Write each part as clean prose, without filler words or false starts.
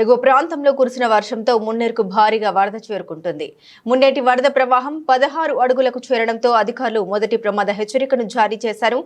ఎగువ ప్రాంతంలో కురిసిన వర్షంతో మున్నేరుకు భారీగా వరద చేరుకుంటుంది. మున్నేటి వరద ప్రవాహం 16 అడుగులకు చేరడంతో అధికారులు మొదటి ప్రమాద హెచ్చరికను జారీ చేశారు.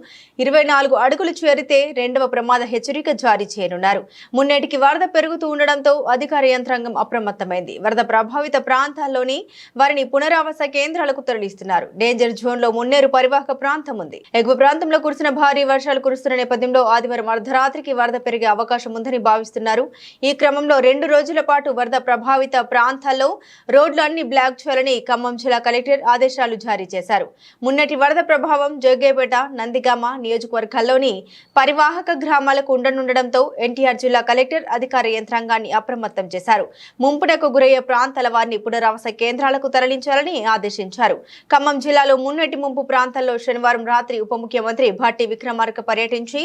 24 అడుగులు చేరితే రెండవ ప్రమాద హెచ్చరిక జారీ చేయనున్నారు. మున్నేటికి వరద పెరుగుతూ ఉండడంతో అధికార యంత్రాంగం అప్రమత్తమైంది. వరద ప్రభావిత ప్రాంతాల్లోని వారిని పునరావాస కేంద్రాలకు తరలిస్తున్నారు. డేంజర్ జోన్ లో మున్నేరు పరివాహక ప్రాంతం ఉంది. ఎగువ ప్రాంతంలో కురిసిన భారీ వర్షాలు కురుస్తున్న నేపథ్యంలో ఆదివారం అర్ధరాత్రికి వరద పెరిగే అవకాశం ఉందని భావిస్తున్నారు. ఈ క్రమంలో 2 రోజుల పాటు వరద ప్రభావిత ప్రాంతాల్లో రోడ్లు అన్ని బ్లాక్ చేయాలని ఖమ్మం జిల్లా కలెక్టర్ ఆదేశాలు జారీ చేశారు. మున్నటి వరద ప్రభావం జగ్గేపేట, నందిగామ నియోజకవర్గాల్లోని పరివాహక గ్రామాలకు ఉండనుండడంతో ఎన్టీఆర్ జిల్లా కలెక్టర్ అధికార యంత్రాంగాన్ని అప్రమత్తం చేశారు. ముంపునకు గురయ్యే ప్రాంతాల వారిని పునరావాస కేంద్రాలకు తరలించాలని ఆదేశించారు. ఖమ్మం జిల్లాలో మున్నటి ముంపు ప్రాంతాల్లో శనివారం రాత్రి ఉప ముఖ్యమంత్రి భట్టి విక్రమార్క పర్యటించి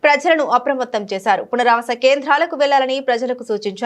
ప్రజలను అప్రమత్తం చేశారు. పునరావాస కేంద్రాలకు వెళ్లాలని ప్రజలకు సూచించారు.